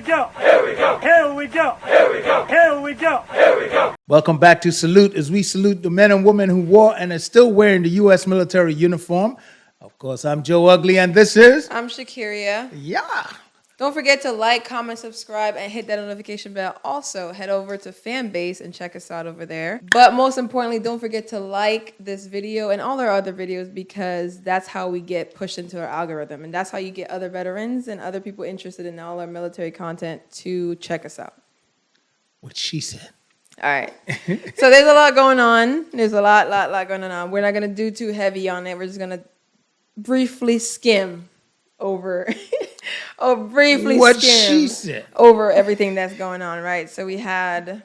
go. Here we go. Here we go. Here we go. Here we go. Here we go. Welcome back to Salute, as we salute the men and women who wore and are still wearing the U.S. military uniform. Of course, I'm Joe Ugly, and this is... I'm Shakiria. Yeah. Don't forget to like, comment, subscribe, and hit that notification bell. Also, head over to Fanbase and check us out over there. But most importantly, don't forget to like this video and all our other videos, because that's how we get pushed into our algorithm. And that's how you get other veterans and other people interested in all our military content to check us out. What she said. All right. So there's a lot going on. There's a lot going on. We're not going to do too heavy on it. We're just going to briefly skim over... over everything that's going on, right? So we had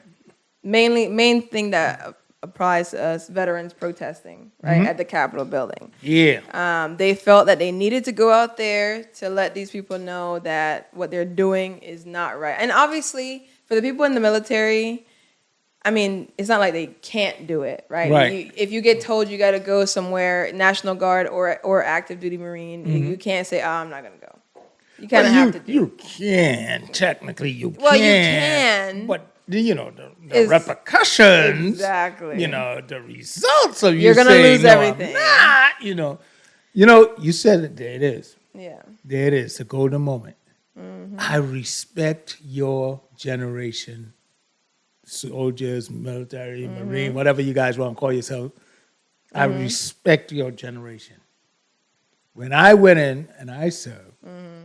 main thing that applies to us, veterans protesting, right, at the Capitol building. Yeah. They felt that they needed to go out there to let these people know that what they're doing is not right. And obviously, for the people in the military, I mean, it's not like they can't do it, right? Right. If you get told you got to go somewhere, National Guard or active duty Marine, you can't say, "Oh, I'm not going to go." You kind of have to do. You can. Technically, you can. Well, you can. But, you know, the repercussions. Exactly. You know, the results of You're you gonna saying, lose no, everything. I'm not, you know, you said it. There it is. Yeah. There it is. The golden moment. I respect your generation. Soldiers, military, Marine, whatever you guys want to call yourself. I respect your generation. When I went in and I served,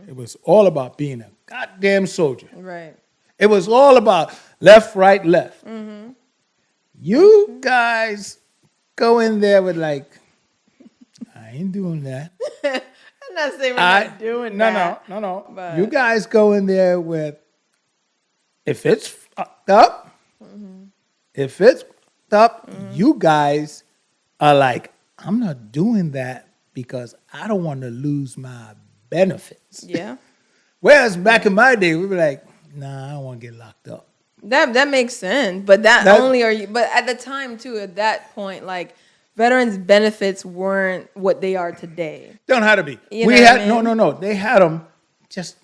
it was all about being a goddamn soldier. Right. It was all about left, right, left. You guys go in there with like, I ain't doing that. I'm not saying we're not doing that. No. But you guys go in there with, if it's fucked up, you guys are like, I'm not doing that because I don't want to lose my benefits. Yeah. Whereas back in my day, we were like, nah, I don't want to get locked up. That makes sense. But that only are you. But at the time, too, at that point, like, veterans' benefits weren't what they are today. Don't have to be. You know what I mean? No. They had them, just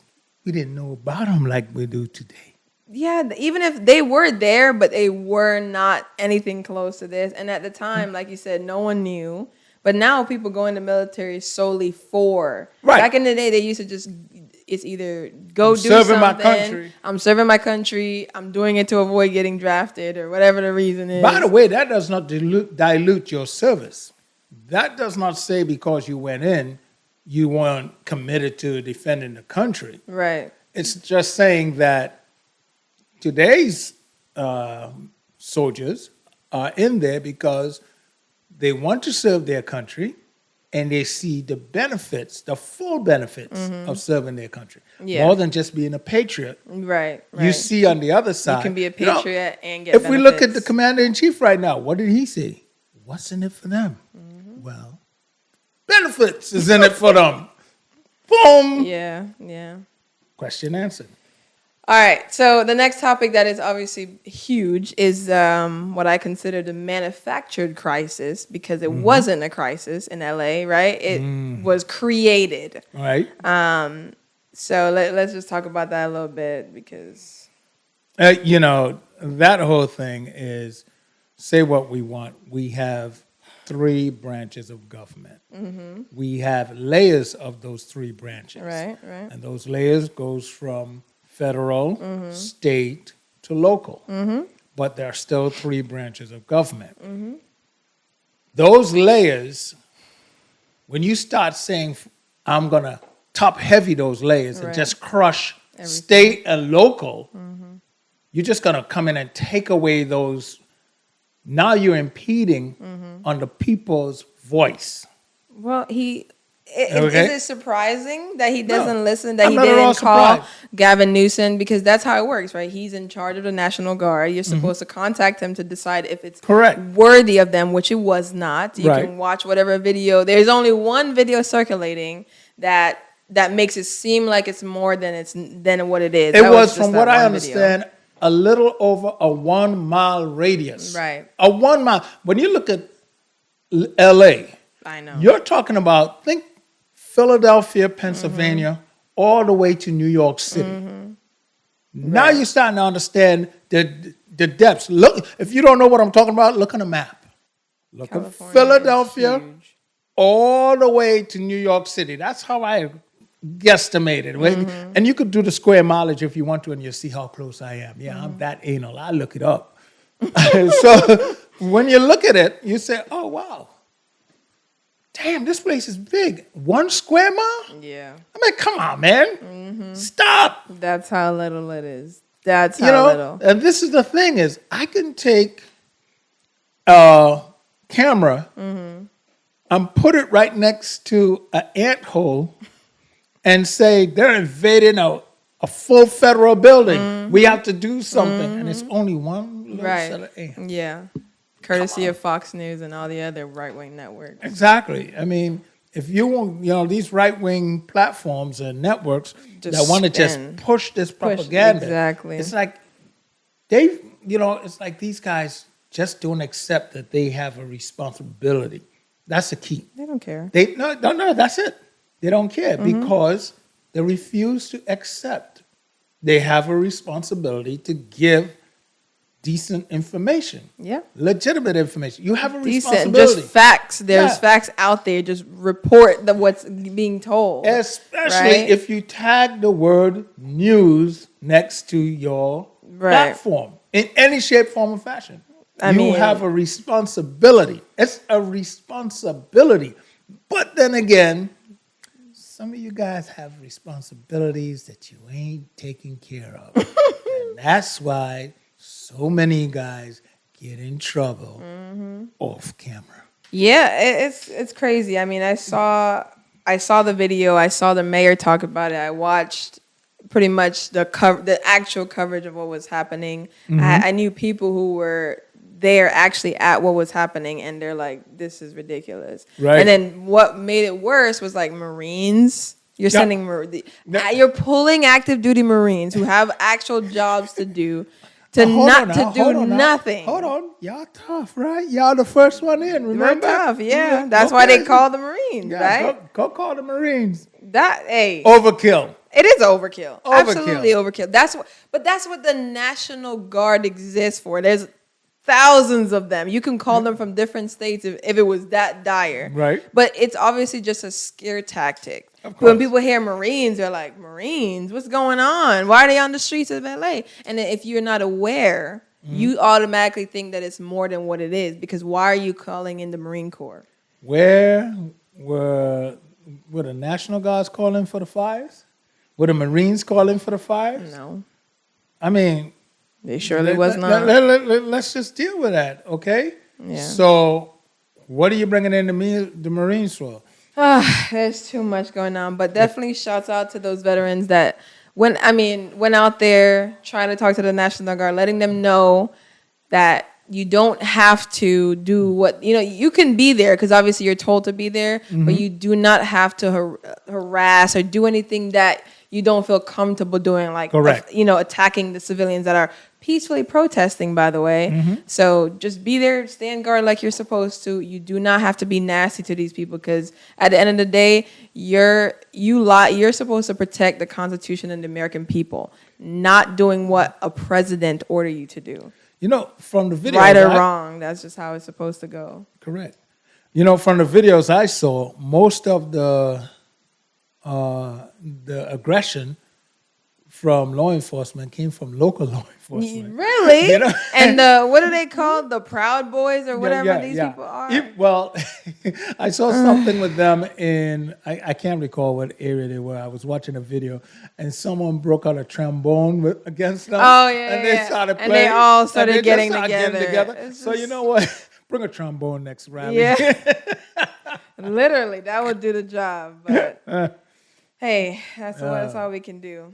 we didn't know about them like we do today. Yeah, even if they were there, but they were not anything close to this. And at the time, like you said, no one knew. But now people go into military solely for. Right. Back in the day, they used to just, it's either go I'm do serving something. my country. I'm serving my country. I'm doing it to avoid getting drafted or whatever the reason is. By the way, that does not dilute your service. That does not say because you went in, you weren't committed to defending the country. Right. It's just saying that today's soldiers are in there because they want to serve their country and they see the benefits, the full benefits of serving their country. Yeah. More than just being a patriot. Right. You see on the other side. You can be a patriot and get benefits. If we look at the commander-in-chief right now, what did he say? What's in it for them? Well, benefits is in it for them. Boom. Yeah. Question answered. All right, so the next topic that is obviously huge is what I consider the manufactured crisis, because it wasn't a crisis in LA, right? It was created. Right. So let's just talk about that a little bit, because... you know, that whole thing is, say what we want. We have 3 branches of government. We have layers of those 3 branches. Right. And those layers goes from federal, state, to local. But there are still 3 branches of government. Those layers, when you start saying, I'm going to top heavy those layers and just crush state and local, you're just going to come in and take away those. Now you're impeding on the people's voice. Well, is it surprising that he doesn't listen, that I'm he not at all didn't call surprised. Gavin Newsom? Because that's how it works, right? He's in charge of the National Guard. You're supposed to contact him to decide if it's worthy of them, which it was not. You can watch whatever video. There's only one video circulating that makes it seem like it's more than what it is. It was, from what I understand, a little over a 1 mile radius. Right. A 1 mile. When you look at LA, I know. You're talking about, think Philadelphia, Pennsylvania, all the way to New York City. Now you're starting to understand the depths. Look, if you don't know what I'm talking about, look on a map. Look at California Philadelphia is huge. all the way to New York City. That's how I guesstimated. And you could do the square mileage if you want to, and you'll see how close I am. Yeah, I'm that anal. I look it up. So when you look at it, you say, oh, wow. Damn, this place is big. 1 square mile? Yeah. I mean, come on, man. Stop. That's how little it is. That's how little. And this is the thing is, I can take a camera and put it right next to an ant hole and say, they're invading a full federal building. We have to do something. And it's only one little set of ants. Yeah. Courtesy of Fox News and all the other right-wing networks. Exactly. I mean, if you want, these right-wing platforms and networks that want to just push this propaganda. Exactly. It's like it's like these guys just don't accept that they have a responsibility. That's the key. They don't care. No, that's it. They don't care because they refuse to accept they have a responsibility to give decent information. Yeah. Legitimate information. You have a responsibility. Just facts. There's facts out there. Just report what's being told. Especially if you tag the word news next to your platform in any shape, form, or fashion. You have a responsibility. It's a responsibility. But then again, some of you guys have responsibilities that you ain't taking care of. And that's why so many guys get in trouble off camera. Yeah, it's crazy. I mean, I saw the video. I saw the mayor talk about it. I watched pretty much the actual coverage of what was happening. I knew people who were there actually at what was happening, and they're like, "This is ridiculous." Right. And then what made it worse was like Marines. You're sending you're pulling active duty Marines who have actual jobs to do. To nothing. Hold on. Y'all tough, right? Y'all the first one in, remember? We're tough, yeah. That's why they call the Marines, right? Go call the Marines. Overkill. It is overkill. Absolutely overkill. That's what the National Guard exists for. There's thousands of them. You can call them from different states if it was that dire. Right. But it's obviously just a scare tactic. When people hear Marines, they're like, Marines? What's going on? Why are they on the streets of LA? And then if you're not aware, you automatically think that it's more than what it is, because why are you calling in the Marine Corps? Where were the National Guards calling for the fires? Were the Marines calling for the fires? No. I mean, they surely was not. Let's just deal with that, okay? Yeah. So, what are you bringing in the Marines for? There's too much going on, but definitely shouts out to those veterans that went out there trying to talk to the National Guard, letting them know that you don't have to do what, you can be there because obviously you're told to be there, but you do not have to harass or do anything that you don't feel comfortable doing, like, attacking the civilians that are peacefully protesting, by the way. So just be there, stand guard like you're supposed to. You do not have to be nasty to these people, because at the end of the day, you're supposed to protect the Constitution and the American people, not doing what a president order you to do. From the videos, right or wrong, that's just how it's supposed to go. Correct. From the videos I saw, most of the aggression from law enforcement came from local law enforcement. Really? And what are they called? The Proud Boys or whatever these people are? Well, I saw something with them in, I can't recall what area they were. I was watching a video and someone broke out a trombone against them. Oh, yeah. And they started playing. And they all started getting together. So you know what? Bring a trombone next rally. Yeah. Literally, that would do the job. But hey, that's all we can do.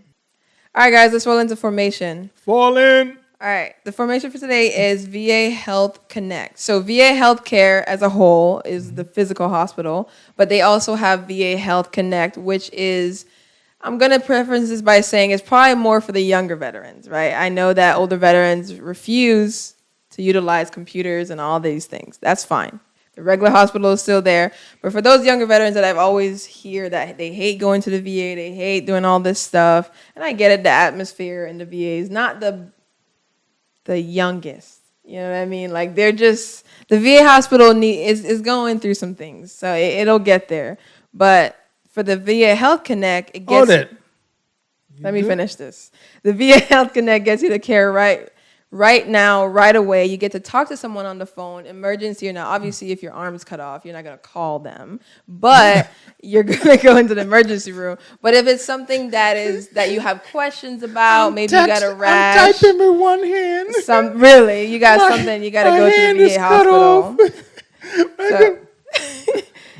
All right, guys, let's roll into formation. Fall in. All right, the formation for today is VA Health Connect. So VA Healthcare as a whole is the physical hospital, but they also have VA Health Connect, which is, I'm going to preference this by saying it's probably more for the younger veterans, right? I know that older veterans refuse to utilize computers and all these things. That's fine. The The regular hospital is still there. But for those younger veterans that I've always hear that they hate going to the VA, they hate doing all this stuff. And I get it, the atmosphere in the VA is not the youngest. You know what I mean? Like they're just, the VA hospital is going through some things. So it'll get there. But for the VA Health Connect, it gets... Hold it. Let me finish this. The VA Health Connect gets you the care right now, right away. You get to talk to someone on the phone, emergency or not. Obviously, if your arm's cut off, you're not going to call them, but you're going to go into the emergency room. But if it's something that you have questions about, maybe you got a rash. I'm typing with one hand. You got something, you got to go to the VA hospital.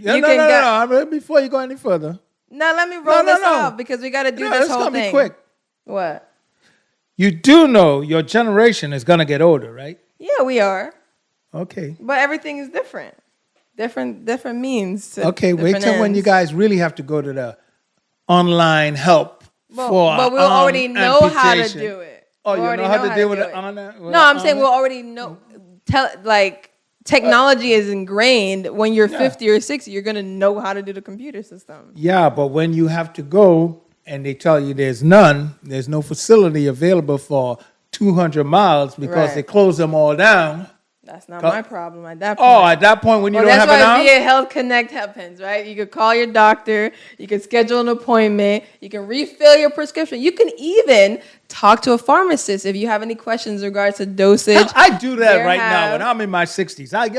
No. Before you go any further. Now let me roll this out because we got to do this whole thing. Be quick. What? You do know your generation is going to get older, right? Yeah, we are. Okay. But everything is different. Different means. Okay, wait till when you guys really have to go to the online help for But we'll already know how to do it. Oh, you know how to deal with it on that? No, I'm saying we'll already know. Technology is ingrained. When you're 50 or 60, you're going to know how to do the computer system. Yeah, but when you have to go and they tell you there's no facility available for 200 miles because they close them all down. That's not my problem at that point. Oh, at that point when you don't have an arm? That's why VA Health Connect happens, right? You could call your doctor. You can schedule an appointment. You can refill your prescription. You can even talk to a pharmacist if you have any questions in regards to dosage. I do that right now when I'm in my 60s. I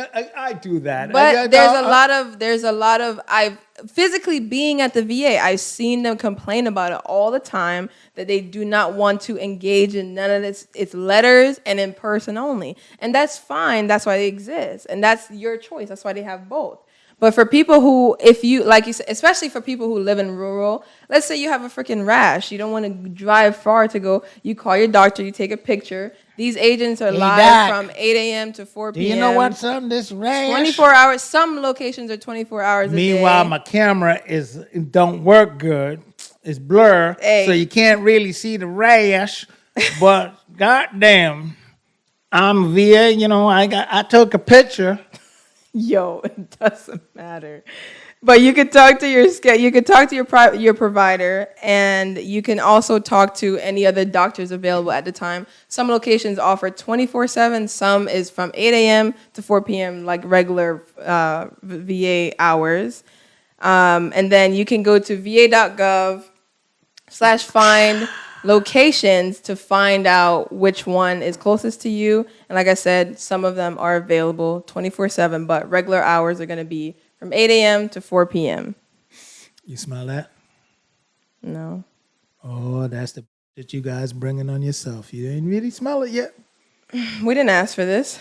do that. But there's a lot of I've physically being at the VA, I've seen them complain about it all the time that they do not want to engage in none of this. It's letters and in person only. And that's fine. That's why they exist. And that's your choice. That's why they have both. But for people who, if you, like you said, especially for people who live in rural, let's say you have a freaking rash. You don't want to drive far to go. You call your doctor. You take a picture. These agents are live from 8 a.m. to 4 p.m. Do you know what's on this rash? 24 hours. Some locations are 24 hours a day. Meanwhile, my camera don't work good. It's blur, so you can't really see the rash. But goddamn, I'm VA. You know, I took a picture. Yo, it doesn't matter. But you could talk to your provider, and you can also talk to any other doctors available at the time. Some locations offer 24/7. Some is from 8 a.m. to 4 p.m. like regular VA hours. And then you can go to va.gov/find locations to find out which one is closest to you. And like I said, some of them are available 24/7, but regular hours are going to be from 8 a.m. to 4 p.m. You smell that? No. Oh, that's the that you guys bringing on yourself. You didn't really smell it yet. We didn't ask for this.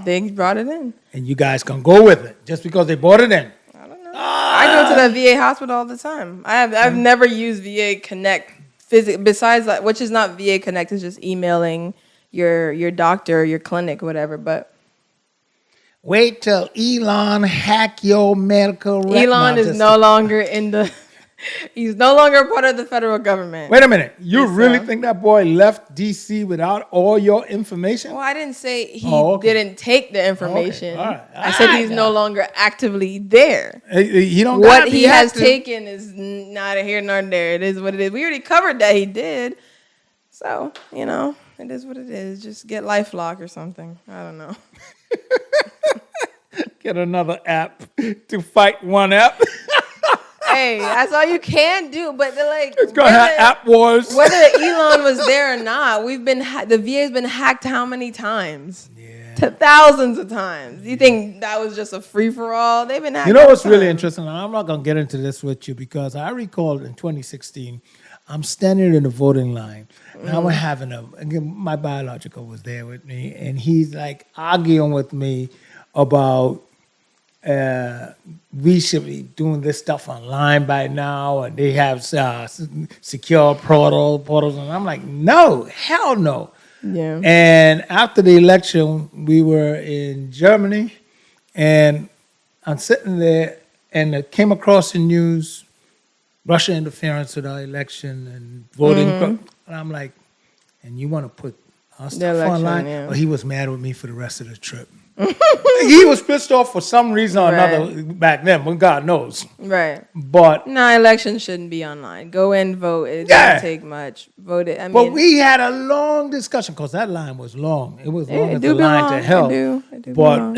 They brought it in. And you guys can go with it just because they brought it in. I don't know. I go to the VA hospital all the time. I've never used VA Connect besides that, which is not VA Connect, it's just emailing your doctor, your clinic, whatever. But wait till Elon hack your medical record. Elon is no longer in the. He's no longer a part of the federal government. Wait a minute. You really think that boy left D.C. without all your information? Well, I didn't say he didn't take the information. Okay. All right. I said he's no longer actively there. He don't. What he has taken is neither here nor there. It is what it is. We already covered that he did. So, you know, it is what it is. Just get LifeLock or something. I don't know. Get another app to fight one app. Hey, that's all you can do. But they're like, it's gonna have app wars. Whether Elon was there or not, the VA's been hacked how many times? Yeah, to thousands of times. You think that was just a free for all? They've been hacked. You know what's really interesting? I'm not gonna get into this with you because I recall in 2016, I'm standing in the voting line. And I was my biological was there with me, and he's like arguing with me about. We should be doing this stuff online by now, and they have secure portals, and I'm like, no, hell no. Yeah. And after the election, we were in Germany, and I'm sitting there, and it came across the news, Russia interference with our election and voting, and I'm like, and you want to put stuff election, online. yeah. But he was mad with me for the rest of the trip. He was pissed off for some reason or another back then, but God knows. Right. But no, elections shouldn't be online. Go in, vote. It doesn't take much. Vote it. I mean, but we had a long discussion because that line was long. It was long as the line to hell. It do but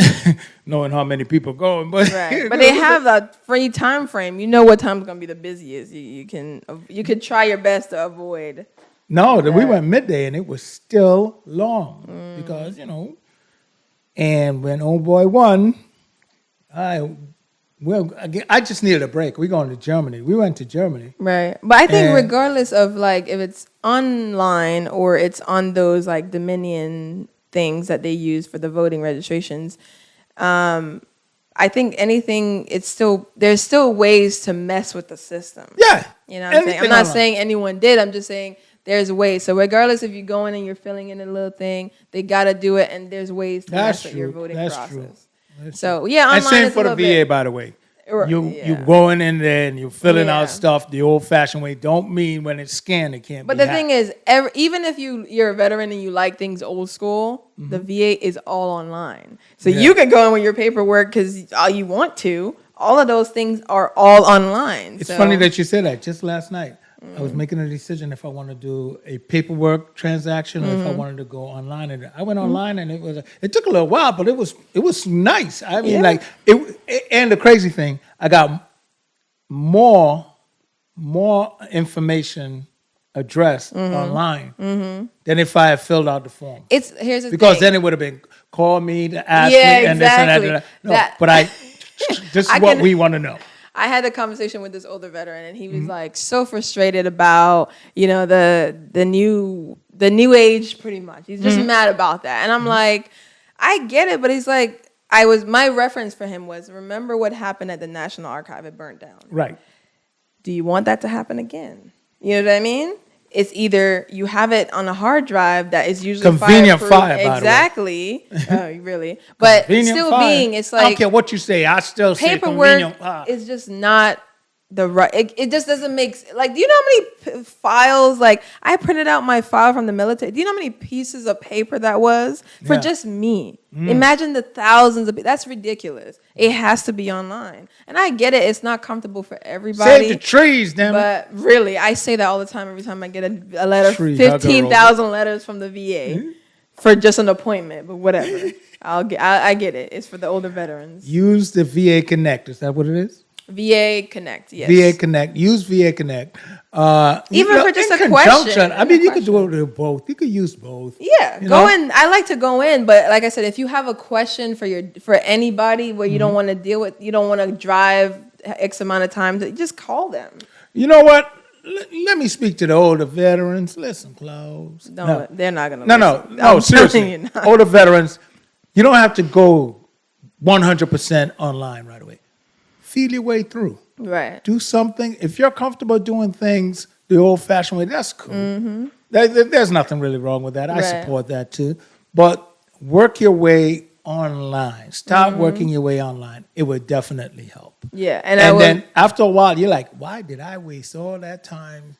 knowing how many people going, but right. But they have a free time frame. You know what time is going to be the busiest. You could try your best to avoid. No, we went midday and it was still long because And when old boy won, I just needed a break. We're going to Germany. We went to Germany. Right. But I think regardless of like if it's online or it's on those like Dominion things that they use for the voting registrations, I think anything, there's still ways to mess with the system. Yeah. You know what I'm saying? I'm not saying anyone did. I'm just saying there's ways. So regardless if you go in and you're filling in a little thing, they got to do it, and there's ways to mess with your voting process. True. So, yeah, online and same is for a the VA, bit, by the way. You going in there and you're filling out stuff the old-fashioned way. Don't mean when it's scanned, it can't But be the thing is, even if you're a veteran and you like things old school, the VA is all online. So you can go in with your paperwork because all you want to. All of those things are all online. It's funny that you said that. Just last night, I was making a decision if I want to do a paperwork transaction or if I wanted to go online. And I went online, and it took a little while, but it was nice. I mean, and the crazy thing, I got more information addressed online than if I had filled out the form. Here's the thing. Because then it would have been call me to ask me and exactly. this and that. No, but this is what we want to know. I had a conversation with this older veteran, and he was like so frustrated about the new age, pretty much. He's just mad about that, and I'm like, I get it, but he's like, my reference for him was, remember what happened at the National Archive? It burnt down. Right. Do you want that to happen again? You know what I mean? It's either you have it on a hard drive that is usually convenient fire, by exactly. Oh, really? But convenient still fire. being, it's like I don't care what you say. I still say convenient fire. Paperwork is just not the right. It just doesn't make like. Do you know how many files? Like I printed out my file from the military. Do you know how many pieces of paper that was for just me? Imagine the thousands of. That's ridiculous. It has to be online, and I get it. It's not comfortable for everybody. Save the trees, damn it. But really, I say that all the time. Every time I get a letter, 15,000 letters from the VA for just an appointment. But whatever, I get it. It's for the older veterans. Use the VA Connect. Is that what it is? VA Connect, yes. VA Connect. Use VA Connect. Even for just a question. I mean, you could do it with both. You could use both. Yeah, go in. I like to go in, but like I said, if you have a question for anybody where you don't want to deal with, you don't want to drive X amount of time, just call them. You know what? Let me speak to the older veterans. Listen, Klaus. No, they're not going to No, I'm seriously. Older veterans, you don't have to go 100% online right away. Feel your way through. Right. Do something. If you're comfortable doing things the old-fashioned way, that's cool. There's nothing really wrong with that. I support that too. But work your way online. Start working your way online. It would definitely help. Yeah. And then after a while, you're like, why did I waste all that time?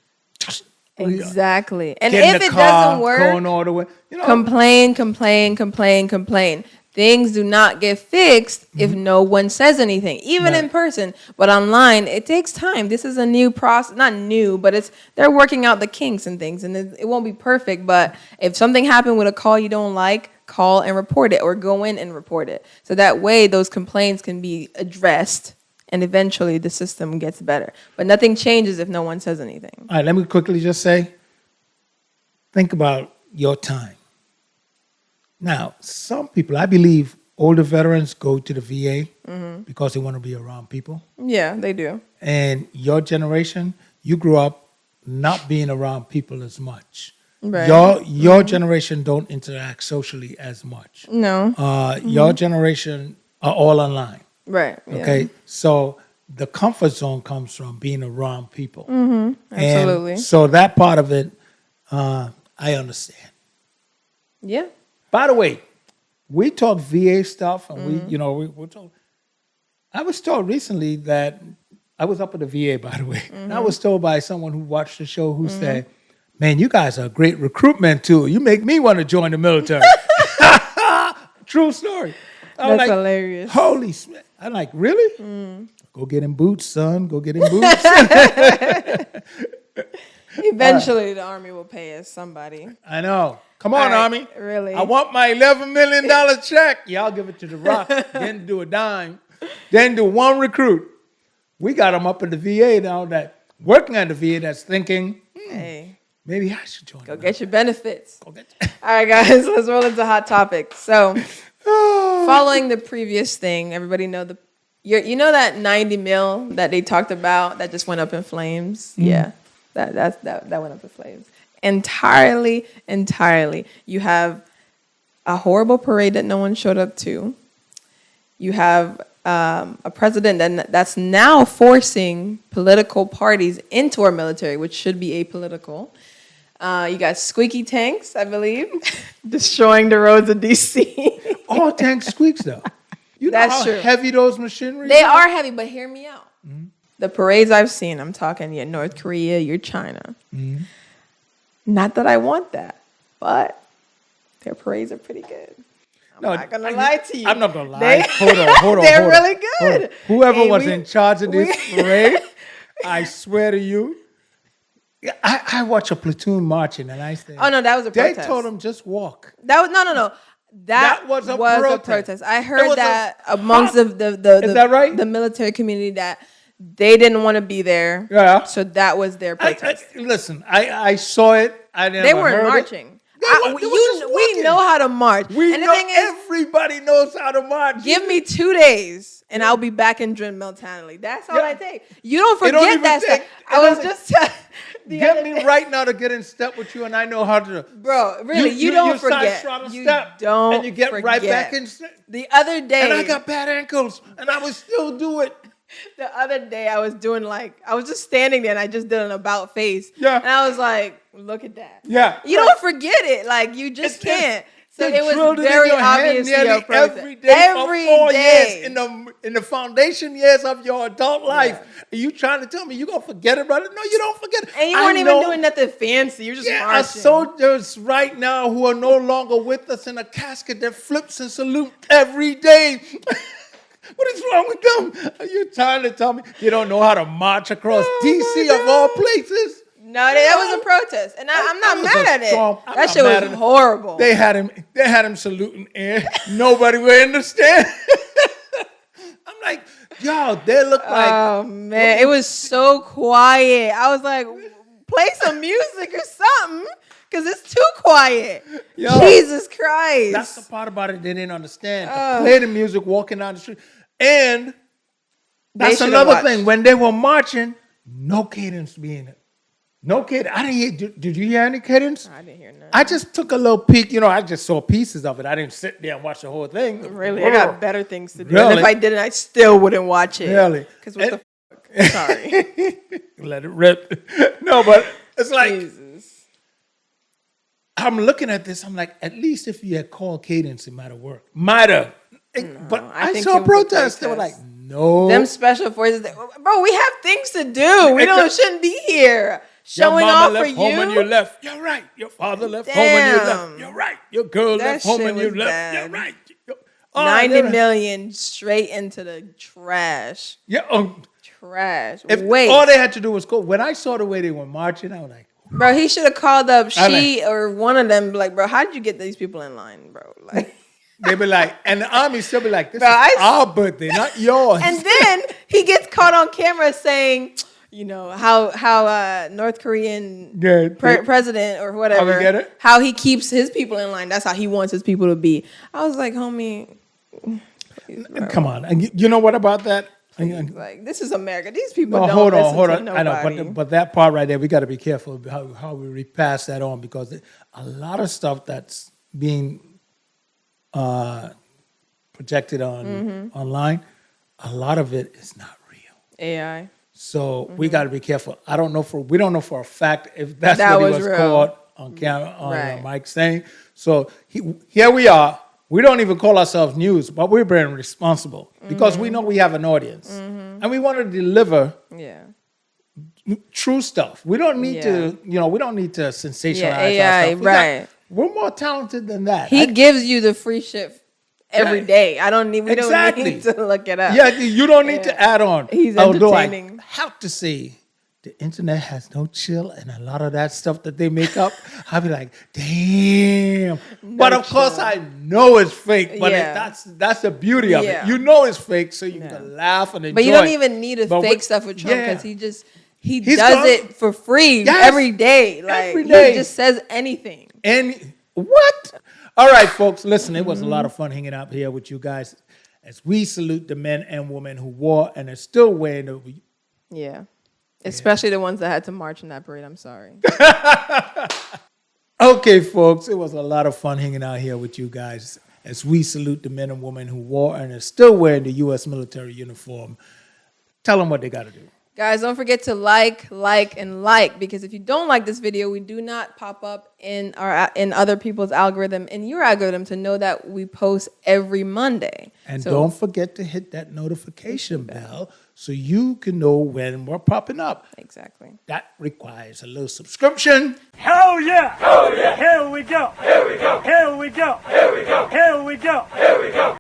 Exactly. And if it doesn't work, going all the way, complain. Things do not get fixed if no one says anything, even in person. But online, it takes time. This is a new process. Not new, but they're working out the kinks and things. And it won't be perfect. But if something happened with a call you don't like, call and report it or go in and report it. So that way those complaints can be addressed and eventually the system gets better. But nothing changes if no one says anything. All right, let me quickly just say, think about your time. Now, some people, I believe older veterans go to the VA because they want to be around people. Yeah, they do. And your generation, you grew up not being around people as much. Right. Your generation don't interact socially as much. No. Your generation are all online. Right. Okay. Yeah. So the comfort zone comes from being around people. Absolutely. And so that part of it, I understand. Yeah. By the way, we talk VA stuff, and we talk. I was told recently that I was up at the VA, by the way. And I was told by someone who watched the show who said, man, you guys are a great recruitment tool. You make me want to join the military. True story. I was That's hilarious. Holy smith. I'm like, really? Go get him boots, son. Go get him boots. Eventually, the Army will pay us somebody. I know. Come on, Army. Really? I want my $11 million check. Y'all give it to The Rock. Then do a dime. Then do one recruit. We got him up in the VA now that working at the VA that's thinking, hey, maybe I should join. Go get your benefits. Go get All right, guys, let's roll into hot topics. So, following the previous thing, everybody know you know that 90 mil that they talked about that just went up in flames? Yeah, that went up in flames. Entirely. You have a horrible parade that no one showed up to. You have a president that's now forcing political parties into our military, which should be apolitical. You got squeaky tanks, I believe, destroying the roads of D.C. All tanks squeaks, though. You know how heavy those machinery They are heavy, but hear me out. The parades I've seen, I'm talking your North Korea, your China. Not that I want that, but their parades are pretty good. I'm not going to lie to you. I'm not going to lie. Hold on. They're really good. Whoever was in charge of this parade, I swear to you, I watch a platoon marching and I say, oh, no, that was a protest. They told them just walk. That was, no. That was a protest. I heard that amongst the is that right? The military community that they didn't want to be there. Yeah. So that was their protest. Listen, I saw it. They weren't marching. We know how to march. Everybody knows how to march. Give me 2 days and I'll be back in Mentality. That's all I take. You don't forget that stuff. I was just get me right now to get in step with you, and I know how to. Bro, really, you don't forget. You don't and you get forget. right back in step. The other day, and I got bad ankles, and I would still do it. The other day, I was just standing there, and I just did an about face. Yeah, and I was like, "Look at that." Yeah, you don't forget it. Like you just can't. So it was very obvious every day for 4 years in the foundation years of your adult life. Are you trying to tell me you gonna forget it, brother? No, you don't forget it. And you weren't even doing nothing fancy. You're just marching. Soldiers right now who are no longer with us in a casket that flips and salute every day. What is wrong with them? Are you trying to tell me you don't know how to march across D.C. of all places? No, that was a protest, and I'm not mad at it. That shit was horrible. They had him saluting air. Nobody would understand. I'm like, yo, they look like. Oh man, it was so quiet. I was like, play some music or something, because it's too quiet. Yo, Jesus Christ. That's the part about it they didn't understand. Play the music walking down the street, and that's another thing. When they were marching, no cadence being it. No cadence. I didn't hear. Did you hear any cadence? I didn't hear none. I just took a little peek. I just saw pieces of it. I didn't sit there and watch the whole thing. Really? I got better things to do. Really? And if I didn't, I still wouldn't watch it. Really? Because what the fuck? Sorry. Let it rip. No, but it's like, Jesus. I'm looking at this. I'm like, at least if you had called cadence, it might have worked. Might have. But I saw protests. They were like, no. Them special forces. Bro, we have things to do. We shouldn't be here. Showing off for you. Your mama left home and you left. You're right. Your father left home and you left. You're right. Your girl left home and you left. Bad. You're right. 90 million straight into the trash. Yeah. Trash. Wait. All they had to do was go. When I saw the way they were marching, I was like, bro, he should have called up or one of them. Like, bro, how did you get these people in line, bro? Like. They be like, and the army still be like, this is our birthday, not yours. And then he gets caught on camera saying, how North Korean president or whatever, how he keeps his people in line. That's how he wants his people to be. I was like, homie, please, come on. And you know what about that? Like, this is America. These people don't hold listen on. to nobody. I know, but that part right there, we got to be careful how we repass that on, because a lot of stuff that's being projected on online, a lot of it is not real. AI. So we got to be careful. We don't know for a fact if that's what he was caught on camera on Mike saying. So here we are. We don't even call ourselves news, but we're being responsible because we know we have an audience, and we want to deliver true stuff. We don't need to, we don't need to sensationalize AI, our stuff. right. We're more talented than that. He gives you the free shit every day. We don't need to look it up. Yeah, you don't need to add on. He's Although entertaining. I have to say, the internet has no chill, and a lot of that stuff that they make up, I'll be like, damn. But of course, I know it's fake. But that's the beauty of it. You know it's fake, so you can laugh and enjoy. But you don't even need to fake stuff with Trump because he He's does it for free every day. Like every day. He just says anything. And what? All right, folks, listen, it was a lot of fun hanging out here with you guys as we salute the men and women who wore and are still wearing the... Yeah. Especially the ones that had to march in that parade. I'm sorry. Okay, folks, it was a lot of fun hanging out here with you guys as we salute the men and women who wore and are still wearing the U.S. military uniform. Tell them what they got to do. Guys, don't forget to like, because if you don't like this video, we do not pop up in other people's algorithm, in your algorithm, to know that we post every Monday. And don't forget to hit that notification bell so you can know when we're popping up. Exactly. That requires a little subscription. Hell yeah! Hell yeah! Here we go! Here we go! Here we go! Here we go! Here we go! Here we go!